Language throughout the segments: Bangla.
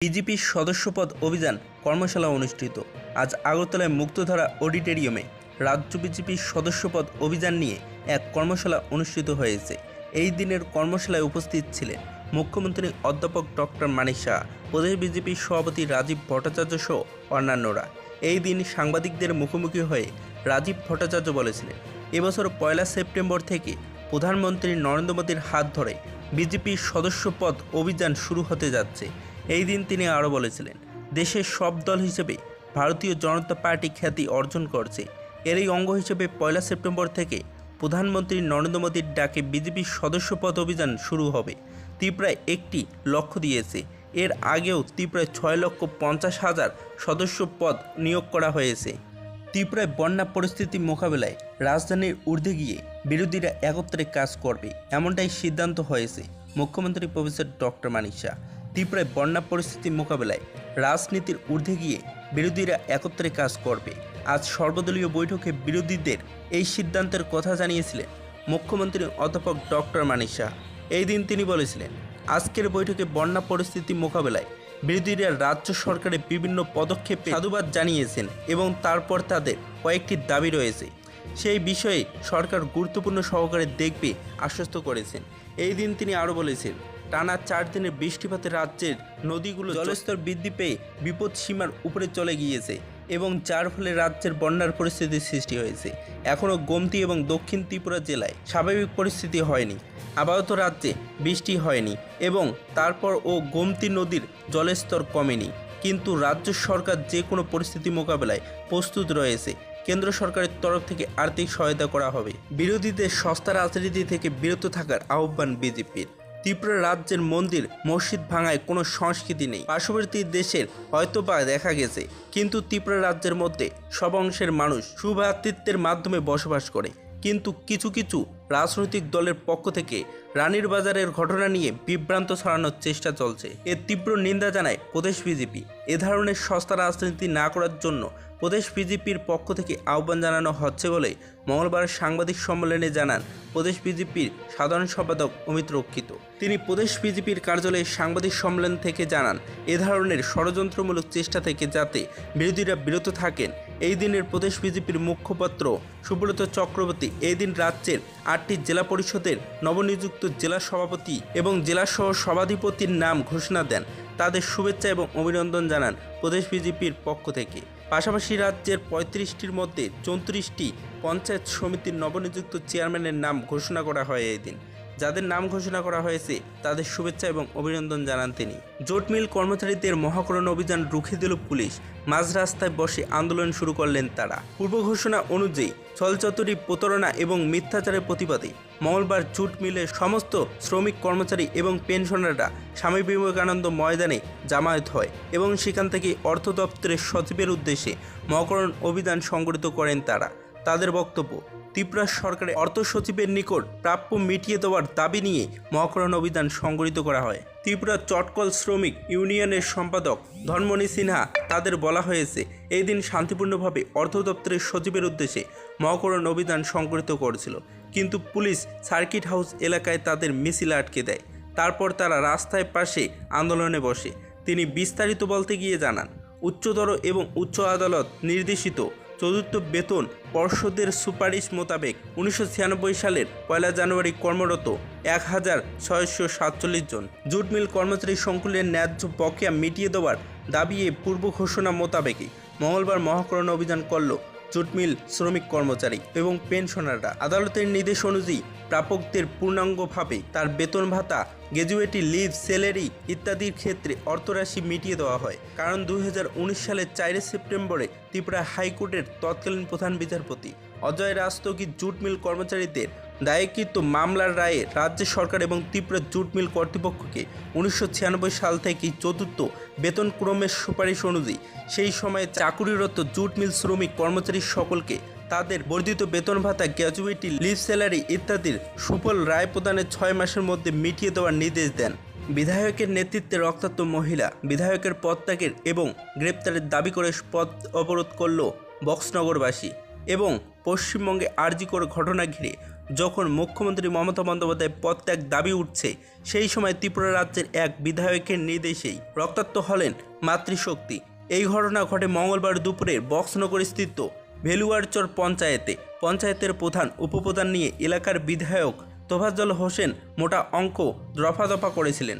বিজেপির সদস্যপদ অভিযান কর্মশালা অনুষ্ঠিত। আজ আগরতলায় মুক্তধারা অডিটোরিয়ামে রাজ্য বিজেপির সদস্যপদ অভিযান নিয়ে এক কর্মশালা অনুষ্ঠিত হয়েছে। এই দিনের কর্মশালায় উপস্থিত ছিলেন মুখ্যমন্ত্রী অধ্যাপক ডক্টর মানিক সাহা, প্রদেশ বিজেপির সভাপতি রাজীব ভট্টাচার্য সহ অন্যান্যরা। এই দিন সাংবাদিকদের মুখোমুখি হয়ে রাজীব ভট্টাচার্য বলেছিলেন, এবছর 1 সেপ্টেম্বর থেকে প্রধানমন্ত্রী নরেন্দ্র মোদীর হাত ধরে বিজেপির সদস্যপদ অভিযান শুরু হতে যাচ্ছে। এই দিন তিনি আরও বলেছিলেন, দেশের সব দল হিসেবে ভারতীয় জনতা পার্টি খ্যাতি অর্জন করছে। এরই অঙ্গ হিসেবে 1 সেপ্টেম্বর থেকে প্রধানমন্ত্রী নরেন্দ্র মোদীর ডাকে বিজেপির সদস্যপদ অভিযান শুরু হবে। ত্রিপুরায় একটি লক্ষ্য দিয়েছে। এর আগেও ত্রিপুরায় 6,50,000 সদস্য পদ নিয়োগ করা হয়েছে। ত্রিপুরায় বন্যা পরিস্থিতি মোকাবেলায় রাজধানীর ঊর্ধ্বে গিয়ে বিরোধীরা একত্রে কাজ করবে, এমনটাই সিদ্ধান্ত হয়েছে মুখ্যমন্ত্রী প্রফেসর ডক্টর মানিক সাহা। ত্রিপুরায় বন্যা পরিস্থিতি মোকাবেলায় রাজনীতির ঊর্ধ্বে গিয়ে বিরোধীরা একত্রে কাজ করবে। আজ সর্বদলীয় বৈঠকে বিরোধীদের এই সিদ্ধান্তের কথা জানিয়েছিলেন মুখ্যমন্ত্রী অধ্যাপক ডক্টর মানিক সাহা। এই দিন তিনি বলেছিলেন, আজকের বৈঠকে বন্যা পরিস্থিতি মোকাবেলায় বিরোধীরা রাজ্য সরকারের বিভিন্ন পদক্ষেপে সাধুবাদ জানিয়েছেন এবং তারপর তাদের কয়েকটি দাবি রয়েছে, সেই বিষয়ে সরকার গুরুত্বপূর্ণ সহকারে দেখবে আশ্বস্ত করেছেন। এই দিন তিনি আরও বলেছেন, টানা 4 দিনের বৃষ্টিপাতে রাজ্যের নদীগুলো জলস্তর বৃদ্ধি পেয়ে বিপদ সীমার উপরে চলে গিয়েছে এবং যার ফলে রাজ্যের বন্যার পরিস্থিতির সৃষ্টি হয়েছে। এখনও গোমতী এবং দক্ষিণ ত্রিপুরা জেলায় স্বাভাবিক পরিস্থিতি হয়নি। আপাতত রাজ্যে বৃষ্টি হয়নি এবং তারপর গোমতী নদীর জলস্তর কমেনি, কিন্তু রাজ্য সরকার যে কোনো পরিস্থিতি মোকাবেলায় প্রস্তুত রয়েছে। কেন্দ্র সরকারের তরফ থেকে আর্থিক সহায়তা করা হবে। বিরোধীদের সস্তা রাজনীতি থেকে বিরত থাকার আহ্বান বিজেপির। ত্রিপুরা রাজ্যের মন্দির মসজিদ ভাঙায় কোনো সংস্কৃতি নেই, পার্শ্ববর্তী দেশের হয়তোবা দেখা গেছে, কিন্তু ত্রিপুরা রাজ্যের মধ্যে সব অংশের মানুষ সুভ্রাতৃত্বের মাধ্যমে বসবাস করে। কিন্তু কিছু কিছু রাজনৈতিক দলের পক্ষ থেকে রানীর বাজারের ঘটনা নিয়ে বিভ্রান্ত ছড়ানোর চেষ্টা চলছে। এর তীব্র নিন্দা জানায় প্রদেশ বিজেপি। এ ধরনের সস্তা রাজনীতি না করার জন্য প্রদেশ বিজেপির পক্ষ থেকে আহ্বান জানানো হচ্ছে বলে মঙ্গলবার সাংবাদিক সম্মেলনে জানান প্রদেশ বিজেপির সাধারণ সম্পাদক অমিত রক্ষিত। তিনি প্রদেশ বিজেপির কার্যালয়ে সাংবাদিক সম্মেলন থেকে জানান, এ ধরনের ষড়যন্ত্রমূলক চেষ্টা থেকে যাতে বিরোধীরা বিরত থাকেন। এই দিনের প্রদেশ বিজেপির মুখপাত্র সুব্রত চক্রবর্তী এই দিন রাজ্যের 8টি জেলা পরিষদের নবনিযুক্ত জেলা সভাপতি এবং জেলাসহ সভাধিপতির নাম ঘোষণা দেন। তাদের শুভেচ্ছা এবং অভিনন্দন জানান প্রদেশ বিজেপির পক্ষ থেকে। পাশাপাশি রাজ্যের 35টির মধ্যে 34টি পঞ্চায়েত সমিতির নবনিযুক্ত চেয়ারম্যানের নাম ঘোষণা করা হয়। এই দিন যাদের নাম ঘোষণা করা হয়েছে তাদের শুভেচ্ছা এবং অভিনন্দন জানান তিনি। জুট মিল কর্মচারীদের মহাকরণ অভিযান রুখে দিল পুলিশ। মাঝ রাস্তায় বসে আন্দোলন শুরু করলেন তারা। পূর্ব ঘোষণা অনুযায়ী ছলচাতুরি, প্রতারণা এবং মিথ্যাচারের প্রতিবাদে মঙ্গলবার জুট মিলের সমস্ত শ্রমিক, কর্মচারী এবং পেনশনাররা স্বামী বিবেকানন্দ ময়দানে জামায়াত হয় এবং সেখান থেকে অর্থ দপ্তরের সচিবের উদ্দেশ্যে মহাকরণ অভিযান সংগঠিত করেন তারা। তাদের বক্তব্য, ত্রিপুরা সরকারের অর্থ সচিবের নিকট প্রাপ্য মিটিয়ে দেওয়ার দাবি নিয়ে মহাকরণ অভিযান সংগঠিত করা হয়। ত্রিপুরা চটকল শ্রমিক ইউনিয়নের সম্পাদক ধনমণি সিনহা তাদের বলা হয়েছে, এই দিন শান্তিপূর্ণভাবে অর্থ দপ্তরের সচিবের উদ্দেশ্যে মহাকরণ অভিযান সংগঠিত করেছিল, কিন্তু পুলিশ সার্কিট হাউস এলাকায় তাদের মিছিল আটকে দেয়। তারপর তারা রাস্তায় পাশে আন্দোলনে বসে। তিনি বিস্তারিত বলতে গিয়ে জানান, উচ্চতর এবং উচ্চ আদালত নির্দেশিত চতুর্থ বেতন পর্ষদের সুপারিশ মোতাবেক 1996 সালের 1 জানুয়ারি কর্মরত 1647 জন জুট মিল কর্মচারী সংকুলের ন্যায্য বকেয়া মিটিয়ে দেওয়ার দাবিয়ে পূর্ব ঘোষণা মোতাবেকই মঙ্গলবার মহাকরণ অভিযান করল জুট মিল শ্রমিক, কর্মচারী এবং পেনশনাররা। আদালতের নির্দেশ অনুযায়ী প্রাপকদের পূর্ণাঙ্গভাবে তার বেতন ভাতা, গ্র্যাজুয়েটি লিভ, স্যালারি ইত্যাদির ক্ষেত্রে অর্থরাশি মিটিয়ে দেওয়া হয়। কারণ 2019 সালের 4 সেপ্টেম্বরে ত্রিপুরা হাইকোর্টের তৎকালীন প্রধান বিচারপতি অজয় রাস্তগীর জুট মিল কর্মচারীদের দায়েরকৃত মামলার রায়ে রাজ্য সরকার এবং ত্রিপুরা জুট মিল কর্তৃপক্ষকে 1996 সাল থেকেই চতুর্থ বেতন ক্রমের সুপারিশ অনুযায়ী সেই সময়ে চাকুরিরত জুট মিল শ্রমিক, কর্মচারী সকলকে তাদের বর্ধিত বেতন ভাতা, গ্র্যাজুয়েটি লিভ, স্যালারি ইত্যাদির সুফল রায় প্রদানের 6 মাসের মধ্যে মিটিয়ে দেওয়ার নির্দেশ দেন। বিধায়কের নেতৃত্বে রক্তাক্ত মহিলা বিধায়কের পদত্যাগের এবং গ্রেপ্তারের দাবি করে পথ অবরোধ করল বক্সনগরবাসী এবং পশ্চিমবঙ্গে আরজিকর ঘটনা ঘিরে যখন মুখ্যমন্ত্রী মমতা বন্দ্যোপাধ্যায় পদত্যাগ দাবি উঠছে, সেই সময় ত্রিপুরা রাজ্যের এক বিধায়কের নির্দেশেই রক্তাক্ত হলেন মাতৃশক্তি। এই ঘটনা ঘটে মঙ্গলবার দুপুরে বক্সনগর স্থিত ভেলুয়ারচর পঞ্চায়েতের প্রধান উপপ্রধান নিয়ে এলাকার বিধায়ক তোফাজ্জল হোসেন মোটা অঙ্ক দফা করেছিলেন,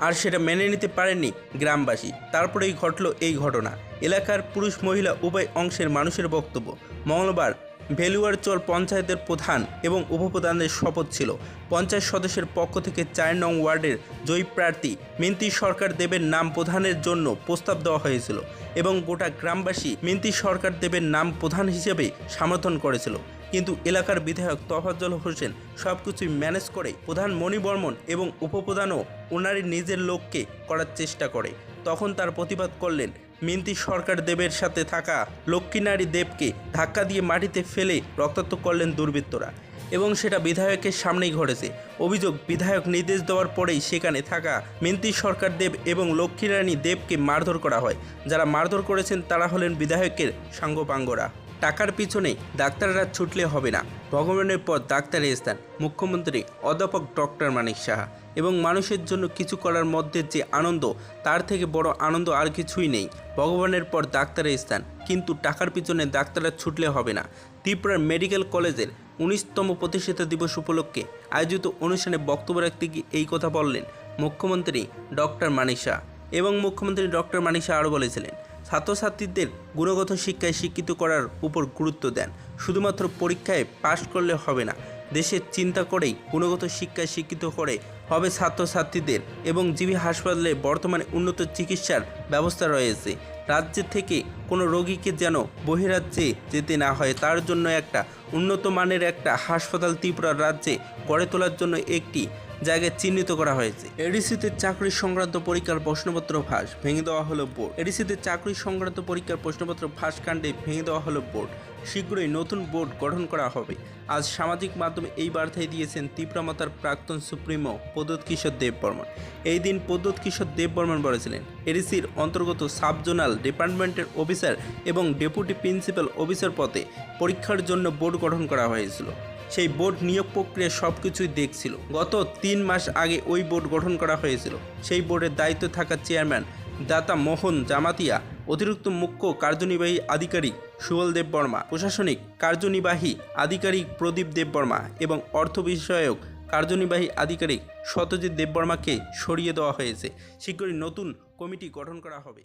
আর সেটা মেনে নিতে পারেননি গ্রামবাসী। তারপরেই ঘটল এই ঘটনা। এলাকার পুরুষ মহিলা উভয় অংশের মানুষের বক্তব্য, মঙ্গলবার ভেলুয়ারচর পঞ্চায়েতের প্রধান এবং উপপ্রধানদের শপথ ছিল। পঞ্চায়েত সদস্যের পক্ষ থেকে 4 নং ওয়ার্ডের জয়ী প্রার্থী মিন্তি সরকার দেবের নাম প্রধানের জন্য প্রস্তাব দেওয়া হয়েছিল এবং গোটা গ্রামবাসী মিন্তি সরকার দেবের নাম প্রধান হিসেবে সমর্থন করেছিল। কিন্তু এলাকার বিধায়ক তোফাজ্জল হোসেন সব কিছুই ম্যানেজ করে প্রধান মণি বর্মন এবং উপপ্রধানও ওনারই নিজের লোককে করার চেষ্টা করে। তখন তার প্রতিবাদ করলেন। মিন্তি সরকার দেবের সাথে থাকা লক্ষ্মীনারী দেবকে ধাক্কা দিয়ে মাটিতে ফেলে রক্তাক্ত করলেন দুর্বৃত্তরা এবং সেটা বিধায়কের সামনেই ঘটেছে। অভিযোগ, বিধায়ক নির্দেশ দেওয়ার পরেই সেখানে থাকা মিন্তি সরকার দেব এবং লক্ষ্মীরানী দেবকে মারধর করা হয়। যারা মারধর করেছেন তারা হলেন বিধায়কের সাঙ্গপাঙ্গরা। টাকার পিছনে ডাক্তাররা ছুটলে হবে না, ভগবানের পর ডাক্তারের স্থান। মুখ্যমন্ত্রী অধ্যাপক ডক্টর মানিক সাহা। এবং মানুষের জন্য কিছু করার মধ্যে যে আনন্দ, তার থেকে বড় আনন্দ আর কিছুই নেই। ভগবানের পর ডাক্তারের স্থান, কিন্তু টাকার পিছনে ডাক্তাররা ছুটলে হবে না। ত্রিপুরার মেডিকেল কলেজের 19তম প্রতিষ্ঠাতা দিবস উপলক্ষে আয়োজিত অনুষ্ঠানে বক্তব্য রাখতে গিয়ে এই কথা বললেন মুখ্যমন্ত্রী ডক্টর মানিক সাহা। এবং মুখ্যমন্ত্রী ডক্টর মানিক সাহা আরও বলেছিলেন, ছাত্রছাত্রীদের গুণগত শিক্ষায় শিক্ষিত করার উপর গুরুত্ব দেন। শুধুমাত্র পরীক্ষায় পাশ করলে হবে না, দেশের চিন্তা করেই গুণগত শিক্ষায় শিক্ষিত করে হবে ছাত্রছাত্রীদের। এবং জিবি হাসপাতালে বর্তমানে উন্নত চিকিৎসার ব্যবস্থা রয়েছে। রাজ্য থেকে কোনো রোগীকে যেন বহিরাজ্যে যেতে না হয়, তার জন্য একটা উন্নত মানের একটা হাসপাতাল ত্রিপুরা রাজ্যে গড়ে তোলার জন্য একটি জায়গায় চিহ্নিত করা হয়েছে। এডিসিতে চাকরি সংক্রান্ত পরীক্ষার প্রশ্নপত্র ফাঁস, ভেঙে দেওয়া হলো বোর্ড। এডিসিতে চাকরি সংক্রান্ত পরীক্ষার প্রশ্নপত্র ফাঁস কাণ্ডে ভেঙে দেওয়া হলো বোর্ড। শীঘ্রই নতুন বোর্ড গঠন করা হবে। আজ সামাজিক মাধ্যমে এই বার্তাই দিয়েছেন ত্রিপুরা মাতার প্রাক্তন সুপ্রিমো প্রদ্যোৎ কিশোর দেববর্মন। এই দিন প্রদ্যোৎ কিশোর দেববর্মন বলেছিলেন, এডিসির অন্তর্গত সাব জোনাল ডিপার্টমেন্টের অফিসার এবং ডেপুটি প্রিন্সিপাল অফিসার পদে পরীক্ষার জন্য বোর্ড গঠন করা হয়েছিল। সেই বোর্ড নিয়োগ প্রক্রিয়া সব কিছুই দেখছিল। গত 3 মাস আগে ওই বোর্ড গঠন করা হয়েছিল। সেই বোর্ডের দায়িত্বে থাকা চেয়ারম্যান দাতা মোহন জামাতিয়া, অতিরিক্ত মুখ্য কার্যনির্বাহী আধিকারিক সুবল দেববর্মা, প্রশাসনিক কার্যনির্বাহী আধিকারিক প্রদীপ দেববর্মা এবং অর্থ বিষয়ক কার্যনির্বাহী আধিকারিক সত্যজিৎ দেববর্মাকে সরিয়ে দেওয়া হয়েছে। শীঘ্রই নতুন কমিটি গঠন করা হবে।